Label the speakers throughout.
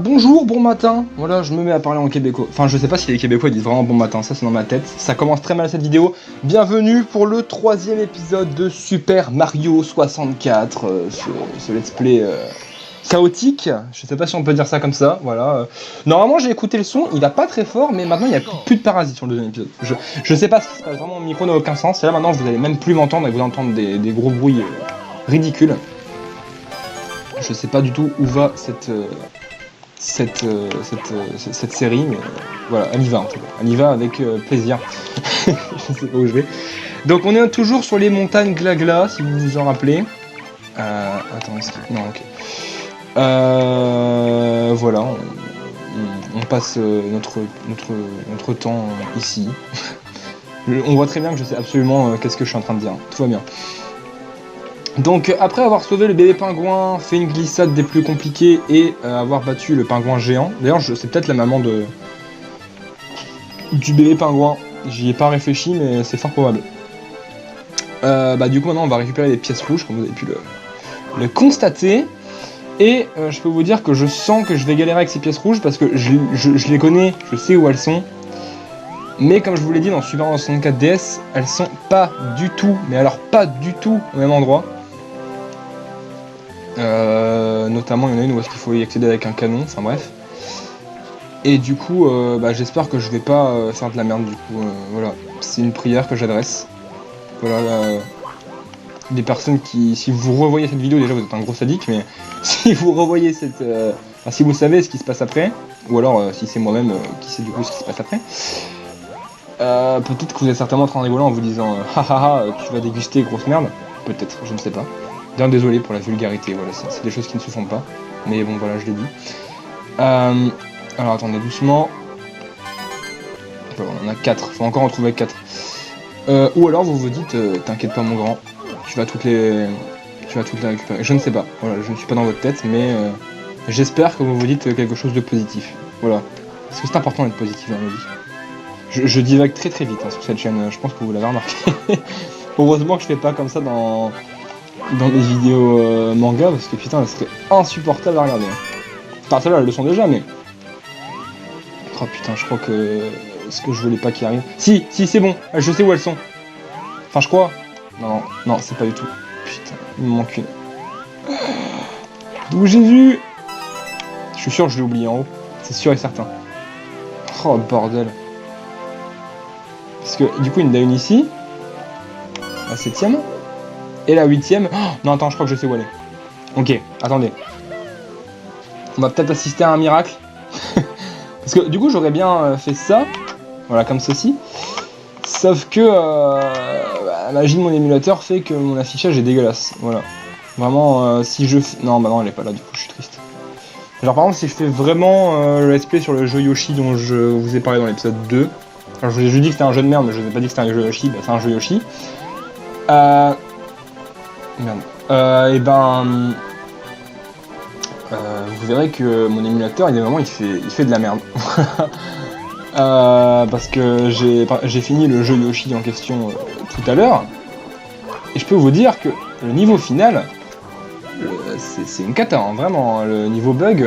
Speaker 1: Bonjour, bon matin. Voilà, je me mets à parler en québécois. Enfin, je sais pas si les Québécois disent vraiment bon matin, ça c'est dans ma tête. Ça commence très mal cette vidéo. Bienvenue pour le 3e épisode de Super Mario 64. Ce let's play chaotique. Je sais pas si on peut dire ça comme ça, voilà. Normalement, j'ai écouté le son, il va pas très fort, mais maintenant il y a plus de parasites sur le deuxième épisode. Je sais pas ce qui se passe, vraiment, mon micro n'a aucun sens. Et là maintenant, vous allez même plus m'entendre et vous entendre des gros bruits ridicules. Je sais pas du tout où va cette série, mais voilà, elle y va en tout cas. Elle y va avec plaisir. Je sais pas où je vais. Donc on est toujours sur les montagnes Glagla, si vous vous en rappelez. Attends, non, ok. Voilà, on passe notre temps ici. On voit très bien que je sais absolument qu'est-ce que je suis en train de dire. Tout va bien. Donc après avoir sauvé le bébé pingouin, fait une glissade des plus compliquées et avoir battu le pingouin géant, d'ailleurs c'est peut-être la maman du bébé pingouin, j'y ai pas réfléchi mais c'est fort probable. Du coup maintenant on va récupérer les pièces rouges comme vous avez pu le constater. Et je peux vous dire que je sens que je vais galérer avec ces pièces rouges parce que je les connais, je sais où elles sont. Mais comme je vous l'ai dit dans Super Mario 64 DS, elles sont pas du tout, mais alors pas du tout au même endroit. Notamment il y en a une où est-ce qu'il faut y accéder avec un canon, enfin bref. Et du coup j'espère que je vais pas faire de la merde du coup, voilà. C'est une prière que j'adresse. Voilà, des personnes qui, si vous revoyez cette vidéo, déjà vous êtes un gros sadique, mais si vous revoyez si vous savez ce qui se passe après, ou alors si c'est moi-même qui sais du coup ce qui se passe après, peut-être que vous êtes certainement en train de rigoler en vous disant tu vas déguster grosse merde, peut-être, je ne sais pas. Bien désolé pour la vulgarité, voilà, c'est des choses qui ne se font pas, mais bon voilà, je l'ai dit. Alors attendez doucement. Voilà, on en a 4, faut encore en trouver 4. Ou alors vous vous dites, t'inquiète pas mon grand, tu vas toutes les récupérer. Je ne sais pas, voilà, je ne suis pas dans votre tête, mais j'espère que vous vous dites quelque chose de positif. Voilà, parce que c'est important d'être positif dans la vie. Je divague très très vite sur cette chaîne, je pense que vous l'avez remarqué. Heureusement que je fais pas comme ça dans mes vidéos manga, parce que putain, elles seraient insupportables à regarder. Enfin, celles-là, elles le sont déjà, mais... Oh putain, je crois que... ce que je voulais pas qu'il arrive... Si, c'est bon, je sais où elles sont. Enfin, je crois. Non, c'est pas du tout. Putain, il me manque une. D'où Jésus? Je suis sûr que je l'ai oublié en haut. C'est sûr et certain. Oh, bordel. Parce que, du coup, il y en a une ici. La 7ème. Et la 8ème. Oh, non, attends, je crois que je sais où elle est. Ok, attendez. On va peut-être assister à un miracle. Parce que, du coup, j'aurais bien fait ça. Voilà, comme ceci. Sauf que la magie de mon émulateur fait que mon affichage est dégueulasse. Voilà. Vraiment, si je fais... Non, elle est pas là, du coup, je suis triste. Genre, par exemple, si je fais vraiment le let's play sur le jeu Yoshi dont je vous ai parlé dans l'épisode 2. Alors, je vous ai juste dit que c'était un jeu de merde, mais je vous ai pas dit que c'était un jeu Yoshi. C'est un jeu Yoshi. Merde. Vous verrez que mon émulateur, il fait de la merde. Parce que j'ai fini le jeu Yoshi en question tout à l'heure. Et je peux vous dire que le niveau final, c'est une cata, hein, vraiment. Le niveau bug,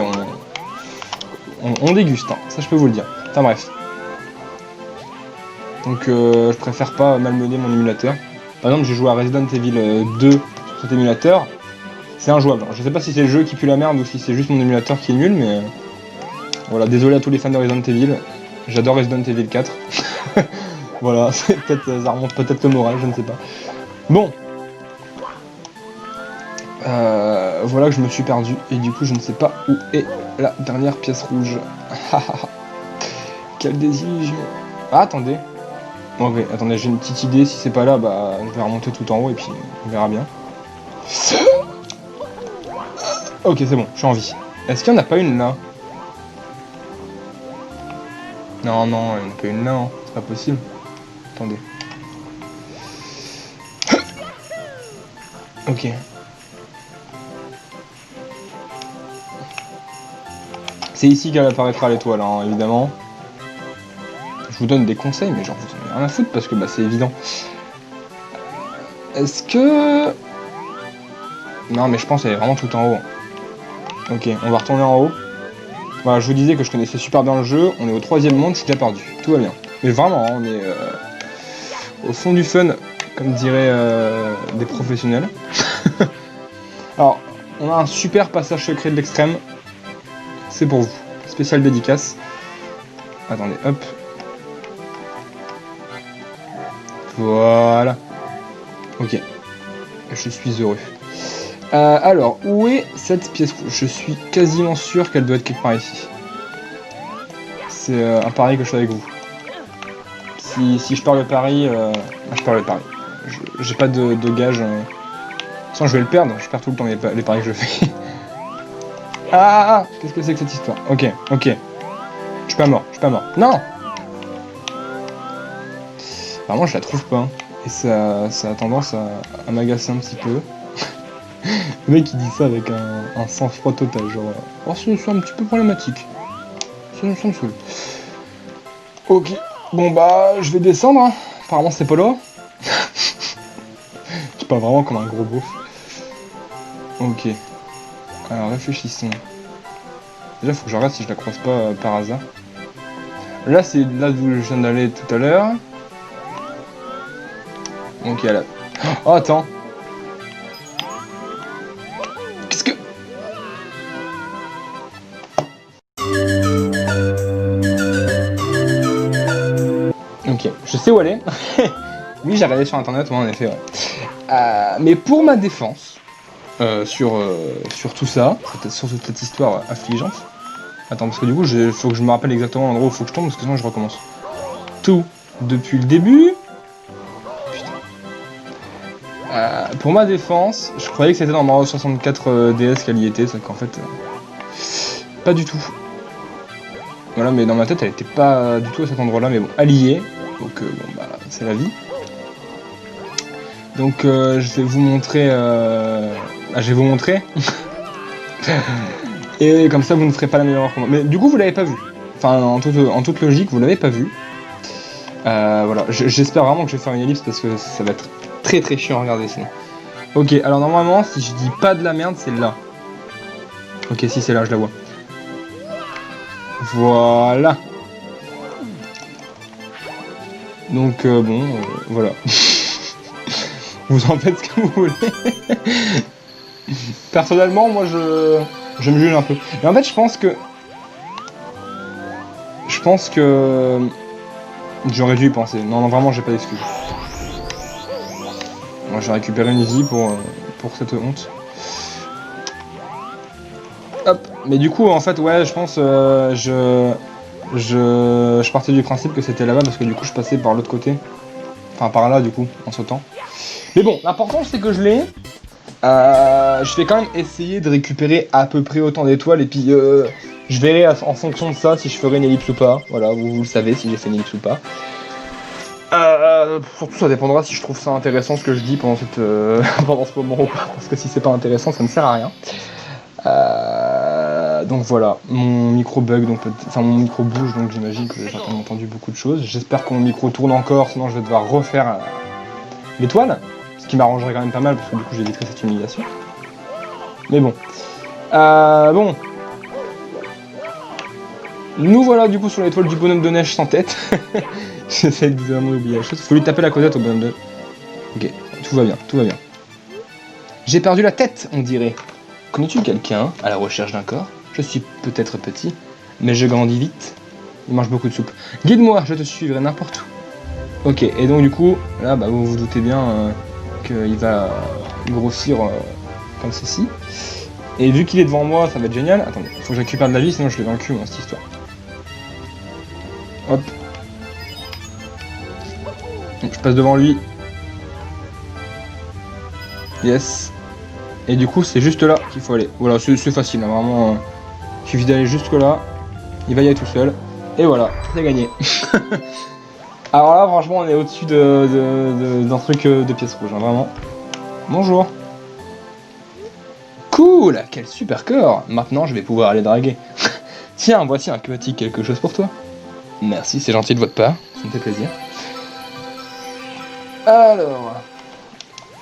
Speaker 1: on déguste, hein, ça je peux vous le dire. Enfin bref. Donc je préfère pas malmener mon émulateur. Par exemple, j'ai joué à Resident Evil 2 sur cet émulateur. C'est injouable. Je sais pas si c'est le jeu qui pue la merde ou si c'est juste mon émulateur qui est nul, mais... Voilà, désolé à tous les fans de Resident Evil. J'adore Resident Evil 4. Voilà, ça remonte peut-être le moral, je ne sais pas. Bon. Voilà que je me suis perdu. Et du coup, je ne sais pas où est la dernière pièce rouge. Quelle désillusion. Ah, attendez. Ok, attendez, j'ai une petite idée. Si c'est pas là, je vais remonter tout en haut et puis on verra bien. Ok, c'est bon, je suis en vie. Est-ce qu'il n'y en a pas une là? Non, il n'y en a pas une là, hein. C'est pas possible. Attendez. Ok. C'est ici qu'elle apparaîtra l'étoile, hein, évidemment. Je vous donne des conseils, mais genre vous en avez rien à foutre parce que c'est évident. Est-ce que... Non, mais je pense qu'elle est vraiment tout en haut. Ok, on va retourner en haut. Voilà, je vous disais que je connaissais super bien le jeu, on est au 3ème monde, je suis déjà perdu. Tout va bien. Mais vraiment, hein, on est au fond du fun, comme diraient des professionnels. Alors, on a un super passage secret de l'extrême. C'est pour vous. Spécial dédicace. Attendez, hop. Voilà. Ok. Je suis heureux. Alors, où est cette pièce rouge? Je suis quasiment sûr qu'elle doit être quelque part ici. C'est un pari que je fais avec vous. Si je perds le pari, je perds le pari. J'ai pas de gage. Sinon, je vais le perdre. Je perds tout le temps les paris que je fais. Ah, qu'est-ce que c'est que cette histoire? Ok, ok. Je suis pas mort, je suis pas mort. Non! Vraiment, je la trouve pas. Et ça a tendance à m'agacer un petit peu. Le mec, il dit ça avec un sang-froid total. Genre, oh, c'est un petit peu problématique. Ça me saoule. Ok. Bon, bah, je vais descendre. Hein. Apparemment, c'est pas là. Je parle vraiment comme un gros beauf. Ok. Alors, réfléchissons. Déjà, faut que je regarde si je la croise pas par hasard. Là, c'est là où je viens d'aller tout à l'heure. Ok, là. Oh, attends. Qu'est-ce que... Ok, je sais où aller. Oui, j'ai regardé sur internet, ouais, en effet, ouais. Mais pour ma défense, sur tout ça, sur toute cette histoire affligeante. Attends, parce que du coup, il faut que je me rappelle exactement l'endroit où il faut que je tombe, parce que sinon je recommence. Tout, depuis le début. Putain. Pour ma défense, je croyais que c'était dans Mario 64 DS qu'elle y était, sauf qu'en fait, pas du tout. Voilà, mais dans ma tête, elle était pas du tout à cet endroit-là, mais bon, elle y est. Donc, bon, bah, c'est la vie. Donc, je vais vous montrer... je vais vous montrer. Et comme ça, vous ne ferez pas la même erreur que moi. Mais du coup, vous l'avez pas vu. Enfin, en toute logique, vous l'avez pas vu. Voilà, j'espère vraiment que je vais faire une ellipse parce que ça va être très très chiant à regarder sinon. Ok, alors normalement, si je dis pas de la merde, c'est là. Ok, si c'est là, je la vois. Voilà. Donc bon, voilà. Vous en faites ce que vous voulez. Personnellement, moi je me juge un peu. Mais en fait, je pense que j'aurais dû y penser. Non, non, vraiment, j'ai pas d'excuses. Moi, j'ai récupéré une vie pour cette honte. Hop. Mais du coup, en fait, ouais, je pense, je partais du principe que c'était là-bas parce que du coup, je passais par l'autre côté. Enfin, par là, du coup, en sautant. Mais bon, l'important, c'est que je l'ai. Je vais quand même essayer de récupérer à peu près autant d'étoiles et puis je verrai en fonction de ça si je ferai une ellipse ou pas. Voilà, vous le savez si j'ai fait une ellipse ou pas. Surtout ça dépendra si je trouve ça intéressant ce que je dis pendant pendant ce moment ou pas, parce que si c'est pas intéressant ça ne sert à rien. Donc voilà, mon micro bug, donc enfin mon micro bouge, donc j'imagine que j'ai certainement entendu beaucoup de choses. J'espère que mon micro tourne encore, sinon je vais devoir refaire l'étoile, ce qui m'arrangerait quand même pas mal parce que du coup j'éviterai cette humiliation. Mais bon. Bon. Nous voilà du coup sur l'étoile du bonhomme de neige sans tête. J'essaie de vraiment oublier la chose. Faut lui taper la causette au bonhomme de... Ok, tout va bien, tout va bien. J'ai perdu la tête, on dirait. Connais-tu quelqu'un à la recherche d'un corps? Je suis peut-être petit, mais je grandis vite. Il mange beaucoup de soupe. Guide-moi, je te suivrai n'importe où. Ok, et donc du coup, là, bah, vous vous doutez bien qu'il va grossir comme ceci. Et vu qu'il est devant moi, ça va être génial. Attendez, faut que je récupère de la vie, sinon je l'ai dans le cul, moi, cette histoire. Hop. Donc, je passe devant lui. Yes. Et du coup, c'est juste là qu'il faut aller. Voilà, c'est facile, hein, vraiment. Il suffit d'aller jusque là. Il va y aller tout seul. Et voilà, c'est gagné. Alors là, franchement, on est au-dessus d'un truc de pièce rouge, hein, vraiment. Bonjour. Cool, quel super corps. Maintenant, je vais pouvoir aller draguer. Tiens, voici un petit quelque chose pour toi. Merci, c'est gentil de votre part. Ça me fait plaisir. Alors...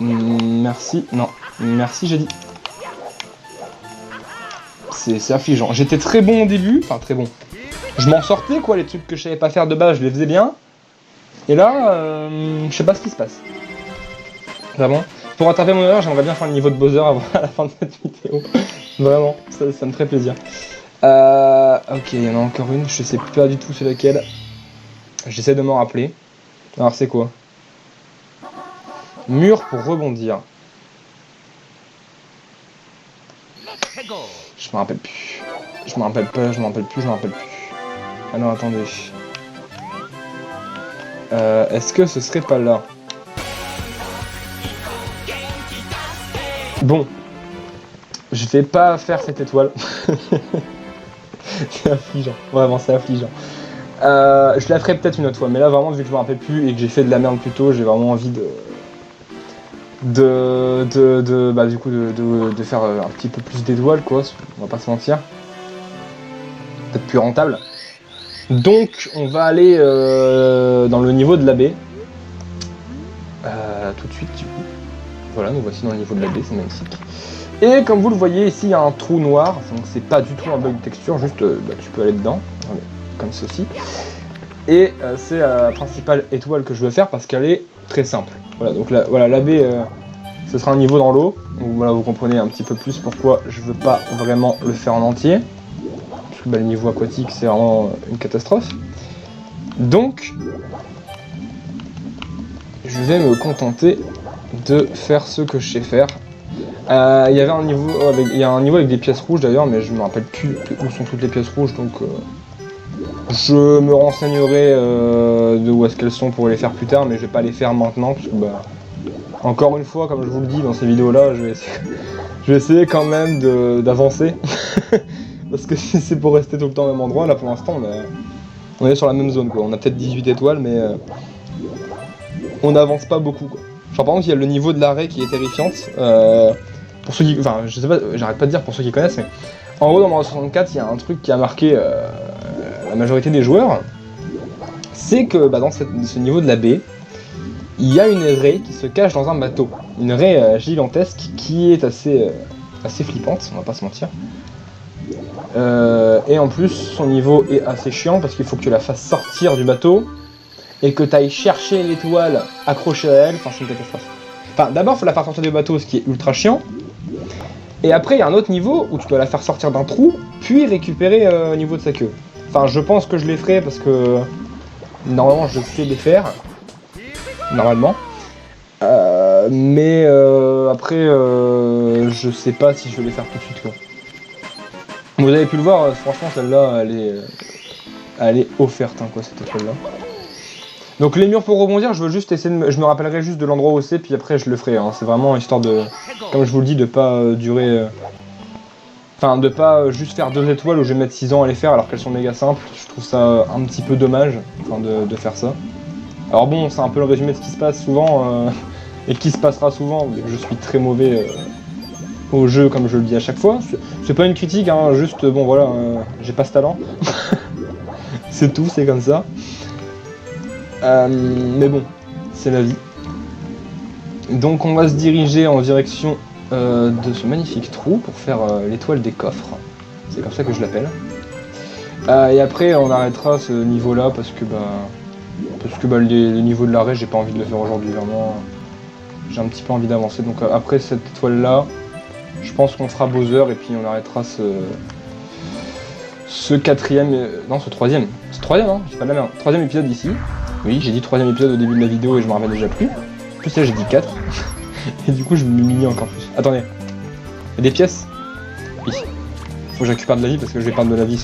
Speaker 1: merci, non. Merci, j'ai dit. c'est affligeant. J'étais très bon au début, enfin très bon. Je m'en sortais quoi, les trucs que je savais pas faire de base, je les faisais bien. Et là, je sais pas ce qui se passe. Vraiment. Pour rattraper mon erreur, j'aimerais bien faire le niveau de Bowser avant à la fin de cette vidéo. Vraiment, ça me ferait plaisir. Ok, il y en a encore une, je sais pas du tout c'est laquelle. J'essaie de m'en rappeler. Alors c'est quoi? Mur pour rebondir. Je me rappelle plus. Je me rappelle pas, je me rappelle plus. Alors attendez. Est-ce que ce serait pas là? Bon. Je vais pas faire cette étoile. C'est affligeant. Vraiment, c'est affligeant. Je la ferai peut-être une autre fois, mais là vraiment vu que je me rappelle plus et que j'ai fait de la merde plus tôt, j'ai vraiment envie du coup de faire un petit peu plus d'étoiles quoi, on va pas se mentir. Peut-être plus rentable. Donc on va aller dans le niveau de la baie. Tout de suite du coup. Voilà, nous voici dans le niveau de la baie, c'est magnifique. Et comme vous le voyez ici il y a un trou noir, donc c'est pas du tout un bug de texture, juste tu peux aller dedans, comme ceci. Et c'est la principale étoile que je veux faire parce qu'elle est très simple. Voilà, donc la baie, ce sera un niveau dans l'eau. Donc voilà, vous comprenez un petit peu plus pourquoi je veux pas vraiment le faire en entier. Parce que le niveau aquatique, c'est vraiment une catastrophe. Donc, je vais me contenter de faire ce que je sais faire. Il y avait un niveau avec des pièces rouges d'ailleurs, mais je me rappelle plus où sont toutes les pièces rouges, donc je me renseignerai de où est-ce qu'elles sont pour les faire plus tard, mais je vais pas les faire maintenant parce que encore une fois, comme je vous le dis dans ces vidéos-là, je vais essayer quand même d'avancer parce que si c'est pour rester tout le temps au même endroit, là pour l'instant on est sur la même zone quoi. On a peut-être 18 étoiles, mais on n'avance pas beaucoup quoi. Genre par exemple, il y a le niveau de l'arrêt qui est terrifiante. Pour ceux qui, enfin, je sais pas, j'arrête pas de dire pour ceux qui connaissent, mais en gros dans Mario 64, il y a un truc qui a marqué la majorité des joueurs, c'est que dans ce niveau de la baie, il y a une raie qui se cache dans un bateau. Une raie gigantesque qui est assez flippante, on va pas se mentir. Et en plus, son niveau est assez chiant parce qu'il faut que tu la fasses sortir du bateau et que tu ailles chercher l'étoile accrochée à elle, enfin c'est une catastrophe. Enfin, d'abord, il faut la faire sortir du bateau, ce qui est ultra chiant. Et après, il y a un autre niveau où tu dois la faire sortir d'un trou, puis récupérer au niveau de sa queue. Enfin, je pense que je les ferai parce que normalement, je sais les faire. Normalement. Mais après, je sais pas si je vais les faire tout de suite quoi. Vous avez pu le voir, franchement, celle-là, elle est offerte, hein, quoi, cette étoile-là. Donc les murs pour rebondir, je veux juste essayer je me rappellerai juste de l'endroit où c'est, puis après je le ferai. Hein. C'est vraiment histoire de, comme je vous le dis, de pas durer... Enfin, de pas juste faire 2 étoiles où je vais mettre 6 ans à les faire alors qu'elles sont méga simples. Je trouve ça un petit peu dommage de faire ça. Alors bon, c'est un peu le résumé de ce qui se passe souvent, et qui se passera souvent, je suis très mauvais au jeu comme je le dis à chaque fois. C'est pas une critique, hein, juste bon voilà, j'ai pas ce talent. C'est tout, c'est comme ça. Mais bon, c'est la vie. Donc on va se diriger en direction de ce magnifique trou pour faire l'étoile des coffres. C'est comme ça que je l'appelle. Et après on arrêtera ce niveau là parce que le niveau de l'arrêt j'ai pas envie de le faire aujourd'hui vraiment. J'ai un petit peu envie d'avancer. Donc après cette étoile là, je pense qu'on fera Bowser et puis on arrêtera ce quatrième, non ce troisième. C'est troisième hein, c'est pas de la merde. Troisième épisode ici. Oui, j'ai dit troisième épisode au début de la vidéo et je m'en rappelle déjà plus. En plus là j'ai dit 4. Et du coup je m'humilie encore plus. Attendez. Il y a des pièces? Oui. Faut que je récupère de la vie parce que je vais perdre de la vie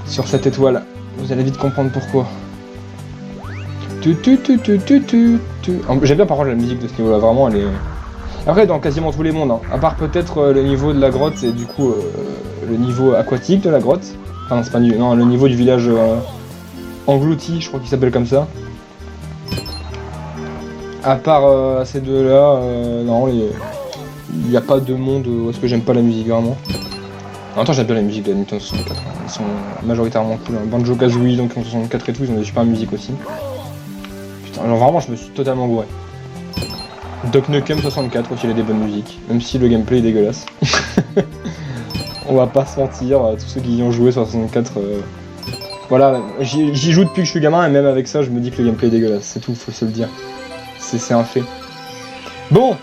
Speaker 1: sur cette étoile. Vous allez vite comprendre pourquoi. J'aime bien par contre la musique de ce niveau là, vraiment elle est... Après dans quasiment tous les mondes, hein. À part peut-être le niveau de la grotte et du coup le niveau aquatique de la grotte. Enfin non c'est pas non, le niveau du village englouti, je crois qu'il s'appelle comme ça. À part ces deux là, non il n'y a pas de monde où est-ce que j'aime pas la musique vraiment. En même temps j'aime bien la musique de Nintendo 64, hein. Ils sont majoritairement cool, hein. Banjo Kazooie, donc 64 et tout, ils ont des super musiques aussi. Putain, genre vraiment je me suis totalement gouré. Duck Nukem 64 aussi il a des bonnes musiques, même si le gameplay est dégueulasse. On va pas se mentir, tous ceux qui y ont joué sur 64... Voilà, j'y joue depuis que je suis gamin, et même avec ça, je me dis que le gameplay est dégueulasse. C'est tout, faut se le dire. C'est un fait. Bon,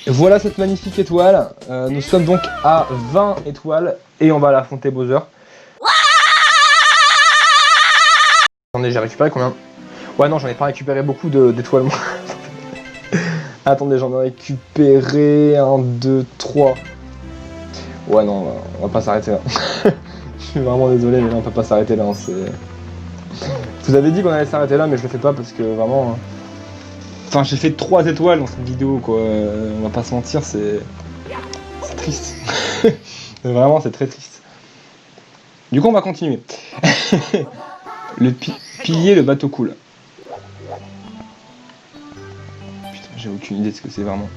Speaker 1: voilà cette magnifique étoile. Nous sommes donc à 20 étoiles, et on va aller affronter Bowser. Attendez, j'ai récupéré combien? Ouais, non, j'en ai pas récupéré beaucoup d'étoiles. Attendez, j'en ai récupéré 1, 2, 3. Ouais, non, on va pas s'arrêter là. Je suis vraiment désolé, mais là, on peut pas s'arrêter là. Hein, je vous avais dit qu'on allait s'arrêter là, mais je le fais pas parce que vraiment... Hein... Enfin, j'ai fait 3 étoiles dans cette vidéo, quoi. On va pas se mentir, c'est triste. Vraiment, c'est très triste. Du coup, on va continuer. Le pilier, le bateau coule. Putain, j'ai aucune idée de ce que c'est vraiment.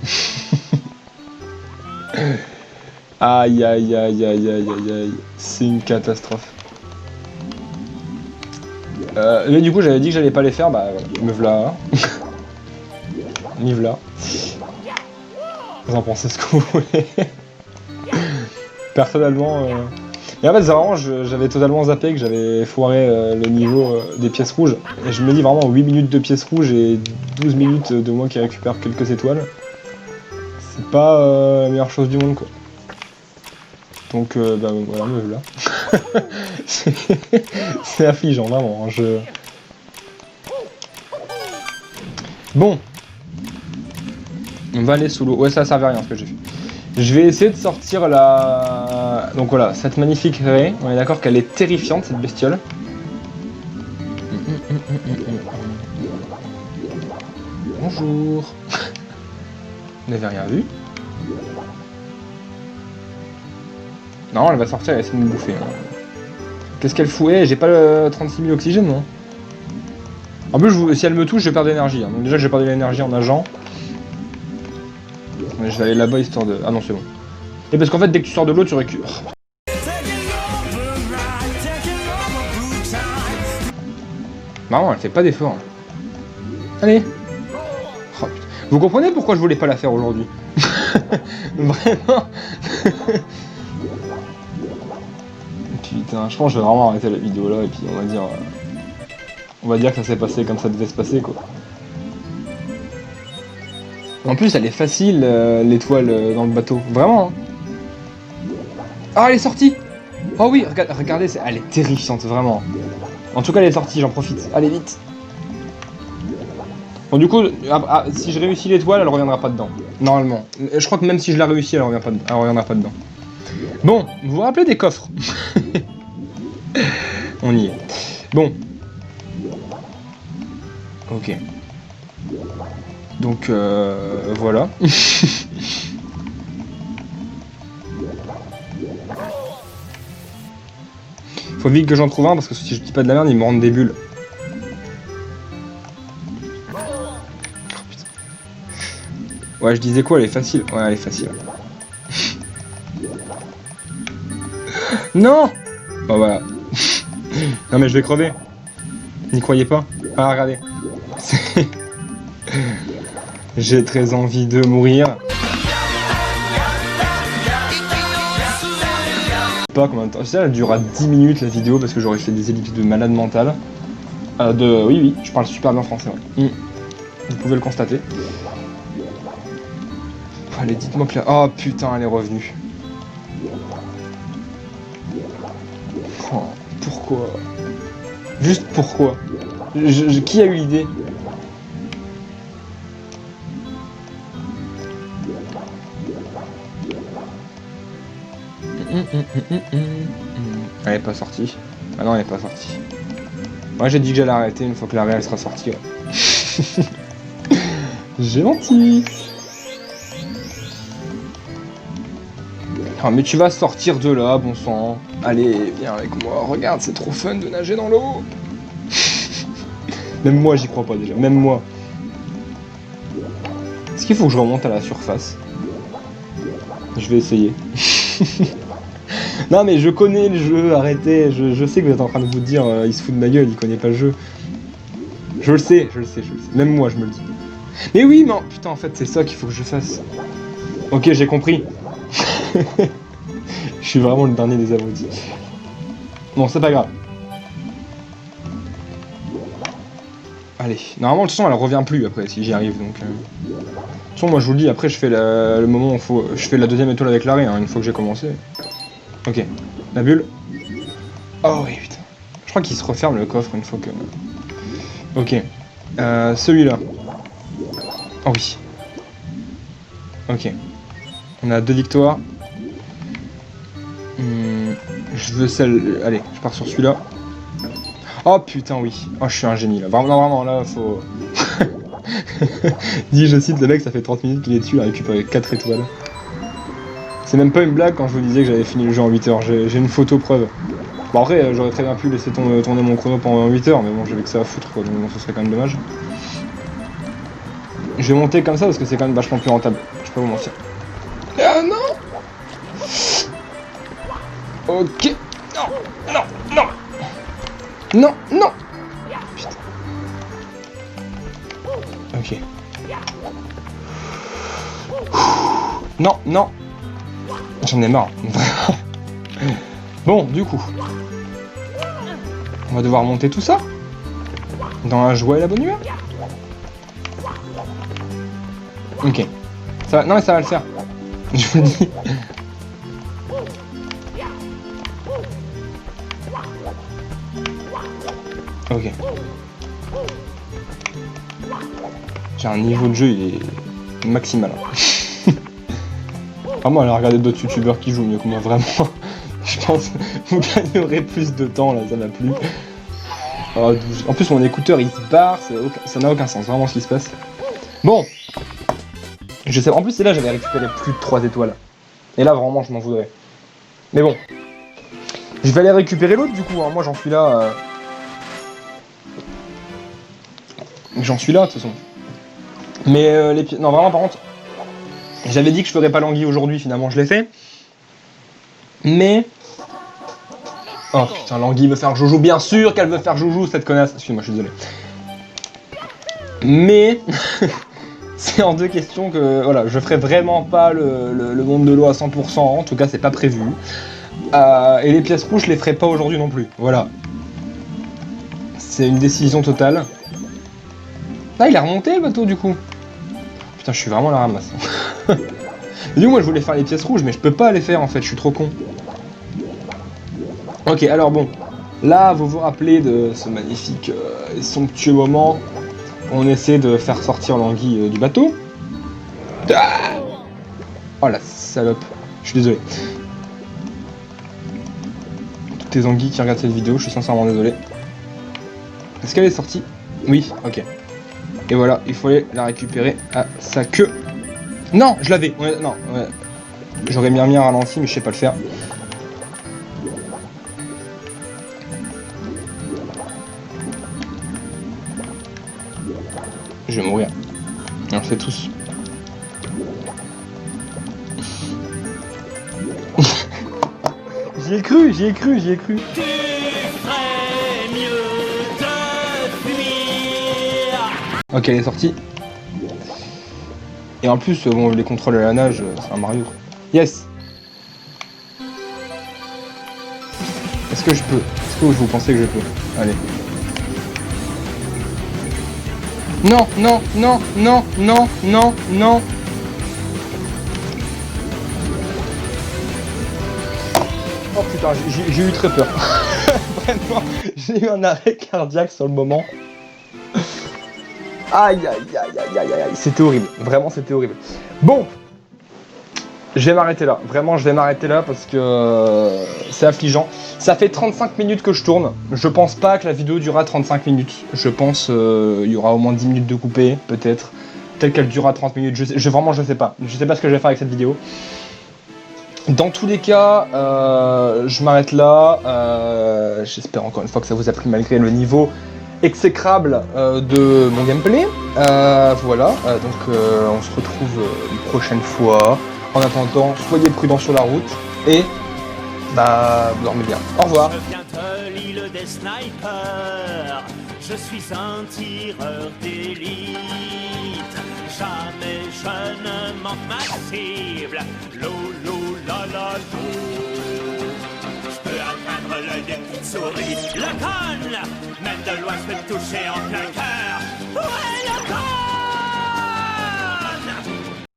Speaker 1: Aïe aïe aïe aïe aïe aïe aïe. C'est une catastrophe. Mais du coup, j'avais dit que j'allais pas les faire, bah me v'là. Me v'là. Vous en pensez ce que vous voulez. Personnellement... Et en fait, c'est vraiment, j'avais totalement zappé que j'avais foiré le niveau des pièces rouges. Et je me dis vraiment 8 minutes de pièces rouges et 12 minutes de moi qui récupère quelques étoiles. C'est pas la meilleure chose du monde, quoi. Donc, bah voilà, me voilà. C'est affligeant, vraiment. Hein, Bon. On va aller sous l'eau. Ouais, ça servait à rien ce que j'ai fait. Je vais essayer de sortir la... Donc voilà, cette magnifique raie. On est d'accord qu'elle est terrifiante, cette bestiole. Bonjour. Vous n'avez rien vu? Non, elle va sortir, elle essaie de me bouffer. Hein. Qu'est-ce qu'elle fout? J'ai pas le 36 000 oxygène, non? En plus, si elle me touche, je perds d'énergie. Hein. Donc déjà que j'ai perdu de l'énergie en nageant. Mais je vais aller là-bas histoire de... Ah non, c'est bon. Et parce qu'en fait, dès que tu sors de l'eau, tu récupères... Oh. Marrant, elle fait pas d'effort. Allez. Oh, putain. Vous comprenez pourquoi je voulais pas la faire aujourd'hui? Vraiment. Putain, je pense que je vais vraiment arrêter la vidéo là et puis on va dire que ça s'est passé comme ça devait se passer, quoi. En plus, elle est facile, l'étoile dans le bateau. Vraiment. Hein. Ah, elle est sortie. Oh oui, regardez, elle est terrifiante, vraiment. En tout cas, elle est sortie, j'en profite. Allez, vite. Bon, du coup, si je réussis l'étoile, elle reviendra pas dedans. Normalement. Je crois que même si je la réussis, elle reviendra pas dedans. Bon, vous vous rappelez des coffres? On y est. Bon. Ok. Donc, voilà. Faut vite que j'en trouve un parce que si je dis pas de la merde, ils me rendent des bulles. Oh, putain. Ouais, je disais quoi, elle est facile. Ouais, elle est facile. Non. Bon, voilà. Non, mais je vais crever. N'y croyez pas. Ah, regardez. J'ai très envie de mourir. Pas combien de temps. Ça, elle durera 10 minutes la vidéo parce que j'aurais fait des ellipses de malade mental. Oui, je parle super bien français. Ouais. Vous pouvez le constater. Allez, dites-moi que là. Oh putain, elle est revenue. Oh, pourquoi? Juste pourquoi? Qui a eu l'idée? Elle est pas sortie. Ah non, elle est pas sortie. Moi j'ai dit que j'allais arrêter une fois que la réelle sera sortie. Ouais. J'ai menti. Ah mais tu vas sortir de là, bon sang. Allez, viens avec moi. Regarde, c'est trop fun de nager dans l'eau. Même moi j'y crois pas déjà. Même moi. Est-ce qu'il faut que je remonte à la surface? Je vais essayer. Non mais je connais le jeu, arrêtez, je sais que vous êtes en train de vous dire il se fout de ma gueule, il connaît pas le jeu. Je le sais. Même moi je me le dis. Mais oui, mais putain en fait c'est ça qu'il faut que je fasse. Ok, j'ai compris. suis vraiment le dernier des abrutis. Bon, c'est pas grave. Allez, normalement, de toute façon, elle revient plus après si j'y arrive, donc... De toute façon, moi je vous le dis, après je fais le moment où je fais la deuxième étoile avec l'arrêt, hein, une fois que j'ai commencé. Ok, la bulle. Oh oui, putain. Je crois qu'il se referme le coffre une fois que... Ok. Celui-là. Oh oui. Ok. On a 2 victoires. Je veux celle... Allez, je pars sur celui-là. Oh putain, oui. Oh, je suis un génie là. Vraiment, non, vraiment, là, faut... Dis, je cite le mec, ça fait 30 minutes qu'il est dessus, il a récupéré 4 étoiles. C'est même pas une blague quand je vous disais que j'avais fini le jeu en 8 heures. J'ai une photo preuve. Bon, après, j'aurais très bien pu laisser tourner mon chrono pendant 8 heures, mais bon, j'avais que ça à foutre, quoi, donc bon, ce serait quand même dommage. Je vais monter comme ça parce que c'est quand même vachement plus rentable. Je peux vous mentir. Ah non! Ok. Non, non, non. Non, non. Putain. Ok. Non, non. J'en ai marre. Bon, du coup. On va devoir monter tout ça. Dans la joie et la bonne humeur. Ok. Ça va... Non mais ça va le faire. Je vous le dis. Ok. J'ai un niveau de jeu, il est maximal. Vraiment, allez regarder d'autres youtubeurs qui jouent mieux que moi, vraiment. Je pense que vous gagnerez plus de temps, là, ça m'a plu. Oh, en plus, mon écouteur, il se barre, ça n'a aucun sens, vraiment, ce qui se passe. Bon. Je sais, en plus, c'est là, j'avais récupéré plus de 3 étoiles. Et là, vraiment, je m'en voudrais. Mais bon. Je vais aller récupérer l'autre, du coup, hein. Moi, j'en suis là... J'en suis là, de toute façon. Mais les pieds... Non, vraiment, par contre... J'avais dit que je ferais pas l'anguille aujourd'hui, finalement, je l'ai fait. Mais... Oh, putain, l'anguille veut faire Joujou. Bien sûr qu'elle veut faire Joujou, cette connasse. Excuse-moi, je suis désolé. Mais... c'est en 2 questions que... Voilà, je ferai vraiment pas le monde de l'eau à 100%. En tout cas, c'est pas prévu. Et les pièces rouges, je les ferai pas aujourd'hui non plus. Voilà. C'est une décision totale. Ah, il est remonté le bateau du coup. Putain, je suis vraiment à la ramasse. Et du coup, moi je voulais faire les pièces rouges, mais je peux pas les faire en fait, je suis trop con. Ok, alors bon. Là, vous vous rappelez de ce magnifique et somptueux moment où on essaie de faire sortir l'anguille du bateau. Ah, oh la salope. Je suis désolé. Toutes les anguilles qui regardent cette vidéo, je suis sincèrement désolé. Est-ce qu'elle est sortie? Oui, ok. Et voilà, il faut aller la récupérer à sa queue. Non, je l'avais. Ouais, non, ouais. J'aurais bien mis un ralenti, mais je sais pas le faire. Je vais mourir. On le sait tous. J'y ai cru, j'y ai cru, j'y ai cru.
Speaker 2: Tu ferais mieux de fuir.
Speaker 1: Ok, elle est sortie. Et en plus, bon, les contrôles à la nage, c'est un Mario. Yes. Est-ce que je peux? Est-ce que vous pensez que je peux? Allez. Non, non, non, non, non, non, non. Oh putain, j'ai eu très peur. Vraiment, j'ai eu un arrêt cardiaque sur le moment. Aïe, aïe, aïe, aïe, aïe, aïe, c'était horrible. Vraiment, c'était horrible. Bon, je vais m'arrêter là. Vraiment, je vais m'arrêter là parce que c'est affligeant. Ça fait 35 minutes que je tourne. Je pense pas que la vidéo durera 35 minutes. Je pense il y aura au moins 10 minutes de coupé, peut-être. Peut-être qu'elle durera 30 minutes. Vraiment, je sais pas. Je sais pas ce que je vais faire avec cette vidéo. Dans tous les cas, je m'arrête là. J'espère encore une fois que ça vous a plu malgré le niveau exécrable de mon gameplay. Voilà, donc on se retrouve une prochaine fois. En attendant, soyez prudents sur la route et bah dormez bien. Au revoir.
Speaker 2: Je viens de l'île des snipers. Je suis un tireur d'élite. Jamais je ne manque ma cible. Lolo la la lo. chauve-souris. Le conne, même de loin, je peux te toucher en plein cœur.